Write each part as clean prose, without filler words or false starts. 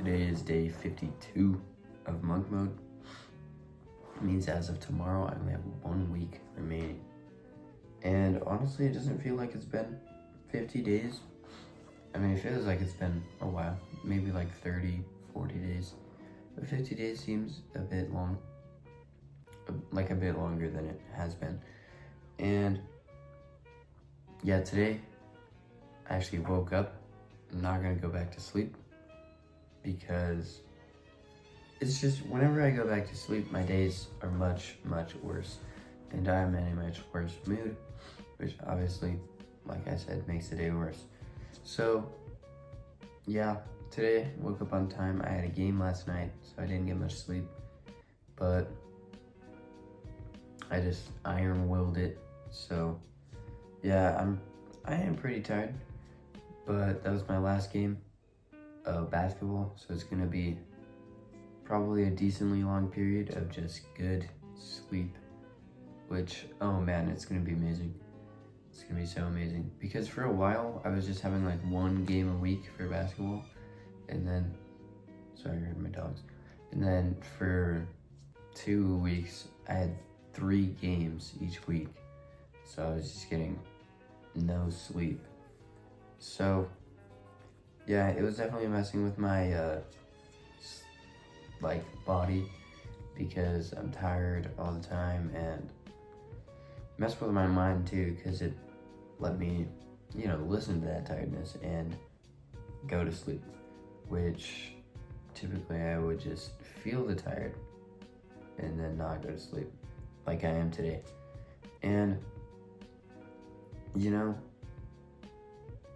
Today is day 52 of monk mode. It means as of tomorrow, I only have 1 week remaining. And honestly, it doesn't feel like it's been 50 days. I mean, it feels like it's been a while, maybe like 30, 40 days. But 50 days seems a bit long, like a bit longer than it has been. And yeah, today I actually woke up. I'm not gonna go back to sleep because it's just whenever I go back to sleep, my days are much, much worse. And I'm in a much worse mood, which obviously, like I said, makes the day worse. So yeah, today woke up on time. I had a game last night, so I didn't get much sleep, but I just iron-willed it. So yeah, I am pretty tired, but that was my last game of basketball, so it's gonna be probably a decently long period of just good sleep, which, oh man, it's gonna be amazing. It's gonna be so amazing, because for a while I was just having like 1 game a week for basketball, and then, sorry, I heard my dogs, and then for 2 weeks I had 3 games each week, so I was just getting no sleep. So yeah, it was definitely messing with my like body, because I'm tired all the time, and messed with my mind too, because it let me, listen to that tiredness and go to sleep, which typically I would just feel the tired and then not go to sleep like I am today. And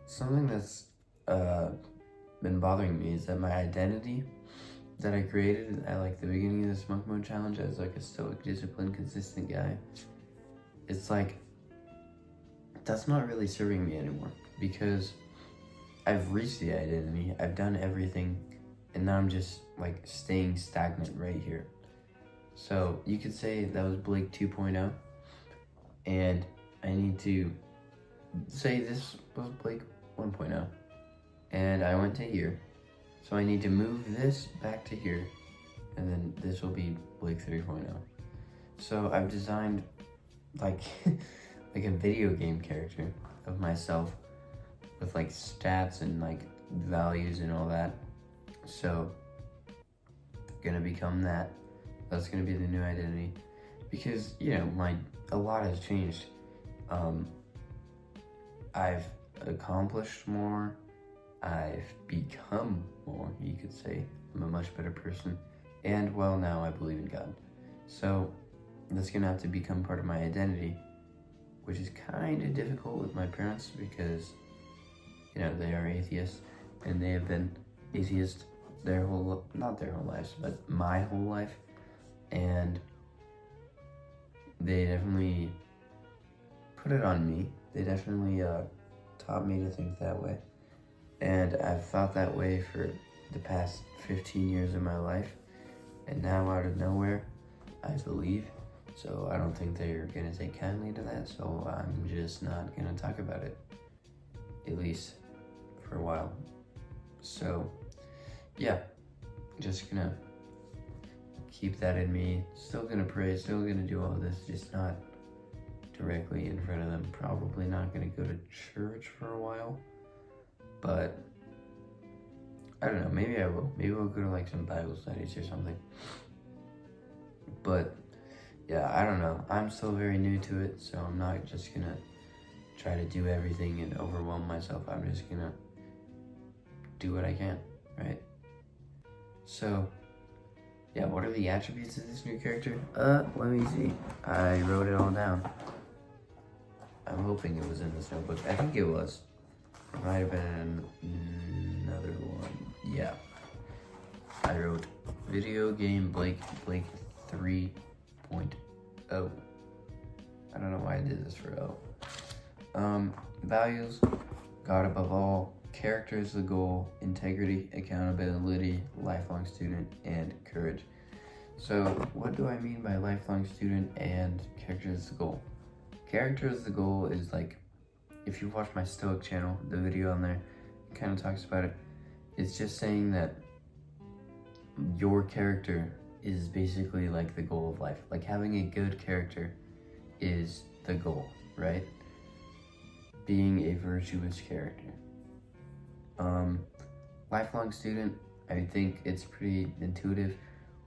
something that's been bothering me is that my identity that I created at like the beginning of this monk mode challenge as like a stoic, disciplined, consistent guy, it's like that's not really serving me anymore, because I've reached the identity, I've done everything, and now I'm just like staying stagnant right here. So you could say that was Blake 2.0, and I need to say this was Blake 1.0, and I went to here. So I need to move this back to here, and then this will be Blake 3.0. So I've designed like like a video game character of myself with like stats and like values and all that. So gonna become that. That's gonna be the new identity, because a lot has changed. I've accomplished more. I've become more, you could say. I'm a much better person. And, well, now I believe in God. So that's gonna have to become part of my identity, which is kind of difficult with my parents, because, they are atheists, and they have been atheists not their whole lives, but my whole life. And they definitely put it on me. They definitely taught me to think that way. And I've thought that way for the past 15 years of my life, and now out of nowhere, I believe. So I don't think they're gonna take kindly to that, so I'm just not gonna talk about it, at least for a while. So yeah, just gonna keep that in me, still gonna pray, still gonna do all this, just not directly in front of them. Probably not gonna go to church for a while. But I don't know, maybe I will. Maybe we'll go to like some Bible studies or something. But yeah, I don't know. I'm still very new to it, so I'm not just gonna try to do everything and overwhelm myself. I'm just gonna do what I can, right? So yeah, what are the attributes of this new character? Let me see. I wrote it all down. I'm hoping it was in this notebook. I think it was. It might have been another one. Yeah. I wrote video game Blake 3.0. I don't know why I did this for O. Values, God above all, character is the goal, integrity, accountability, lifelong student, and courage. So what do I mean by lifelong student and character is the goal? Character is the goal is like, if you watch my Stoic Channel, the video on there, it kind of talks about it. It's just saying that your character is basically like the goal of life. Like having a good character is the goal, right? Being a virtuous character. Lifelong student, I think it's pretty intuitive,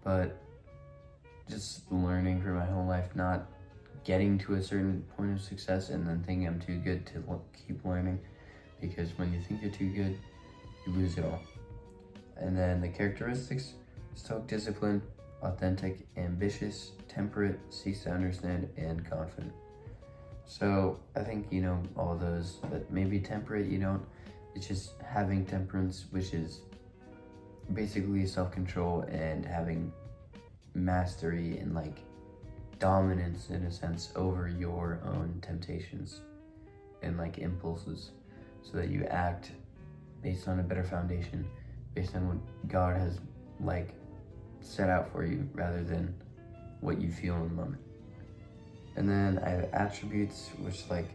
but just learning for my whole life, not getting to a certain point of success and then thinking I'm too good to keep learning, because when you think you're too good, you lose it all. And then the characteristics: stoic discipline, authentic, ambitious, temperate, seeks to understand, and confident. So I think you know all those, but maybe temperate you don't. It's just having temperance, which is basically self-control and having mastery and like dominance in a sense over your own temptations and like impulses, so that you act based on a better foundation, based on what God has like set out for you rather than what you feel in the moment. And then I have attributes, which like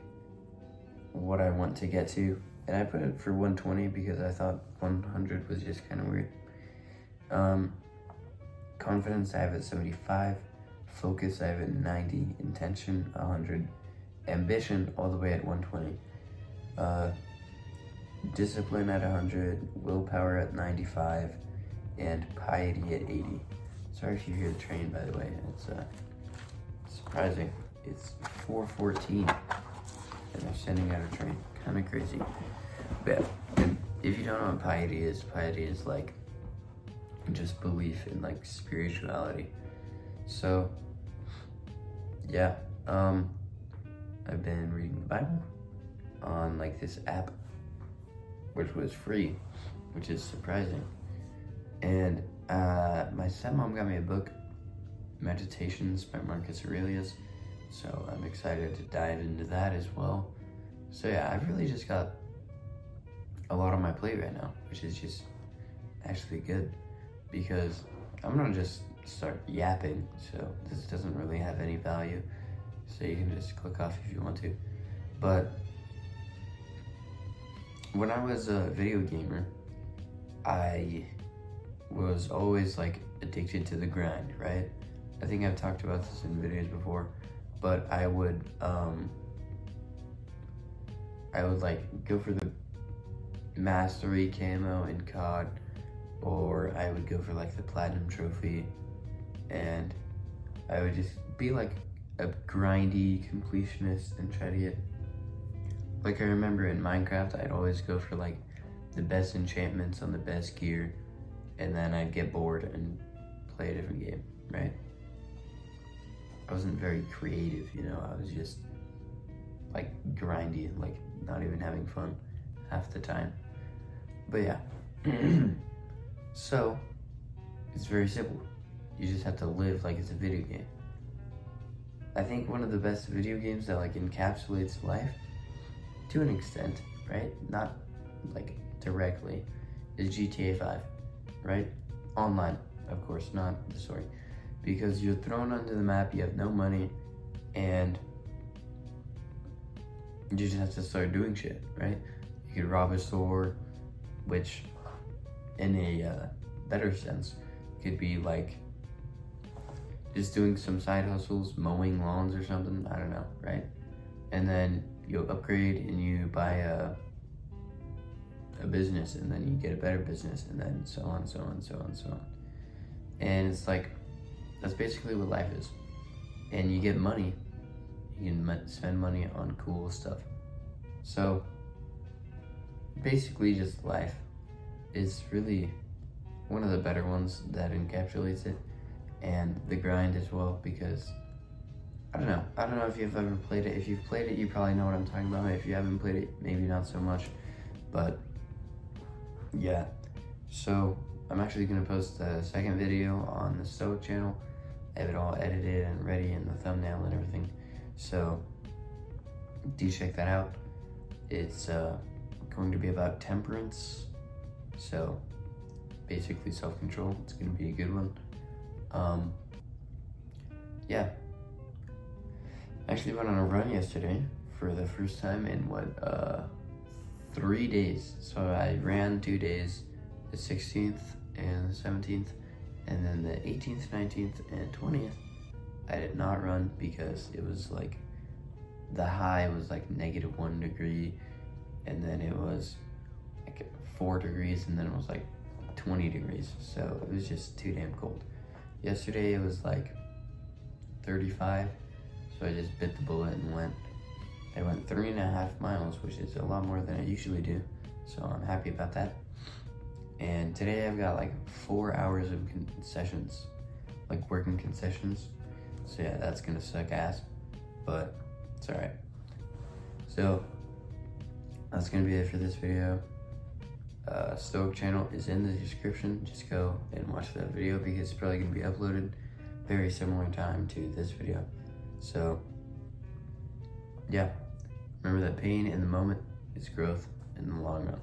what I want to get to, and I put it for 120 because I thought 100 was just kind of weird. Confidence I have at 75, focus I have at 90, intention 100, ambition all the way at 120, discipline at 100, willpower at 95, and piety at 80. Sorry if you hear the train, by the way. It's surprising. It's 4:14 and they're sending out a train. Kind of crazy. But if you don't know what piety is like just belief in like spirituality. So yeah, I've been reading the Bible on like this app, which was free, which is surprising. And my stepmom got me a book, Meditations by Marcus Aurelius, so I'm excited to dive into that as well. So yeah, I've really just got a lot on my plate right now, which is just actually good, because I'm gonna just start yapping, so this doesn't really have any value, so you can just click off if you want to. But when I was a video gamer, I was always like addicted to the grind, right? I think I've talked about this in videos before, but I would like go for the mastery camo in COD, or I would go for like the platinum trophy, and I would just be like a grindy completionist and try to get, like I remember in Minecraft, I'd always go for like the best enchantments on the best gear, and then I'd get bored and play a different game, right? I wasn't very creative, you know, I was just like grindy and like not even having fun half the time. But yeah, so it's very simple. You just have to live like it's a video game. I think one of the best video games that like encapsulates life to an extent, right? Not like directly, is GTA 5, right? Online, of course, not the story. Because you're thrown onto the map, you have no money, and you just have to start doing shit, right? You could rob a store, which in a better sense could be like just doing some side hustles, mowing lawns or something, I don't know, right? And then you upgrade and you buy a business, and then you get a better business, and then so on, so on, so on, so on. And it's like, that's basically what life is. And you get money, you can spend money on cool stuff. So basically just life is really one of the better ones that encapsulates it, and the grind as well, because I don't know if you've ever played it. If you've played it, you probably know what I'm talking about. If you haven't played it, maybe not so much, but yeah. So I'm actually gonna post a second video on the Stoic Channel. I have it all edited and ready, and the thumbnail and everything, so do check that out. It's going to be about temperance, so basically self-control. It's going to be a good one. Yeah, I actually went on a run yesterday for the first time in 3 days. So I ran 2 days, the 16th and the 17th, And then the 18th, 19th, and 20th, I did not run because it was like, the high was like -1 degree, and then it was like 4 degrees, and then it was like 20 degrees. So it was just too damn cold. Yesterday it was like 35, so I just bit the bullet and went. I went 3.5 miles, which is a lot more than I usually do. So I'm happy about that. And today I've got like 4 hours of concessions, like working concessions. So yeah, that's gonna suck ass, but it's all right. So that's gonna be it for this video. Stoic Channel is in the description. Just go and watch that video because it's probably gonna be uploaded very similar time to this video. So yeah, remember that pain in the moment is growth in the long run.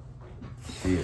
See ya.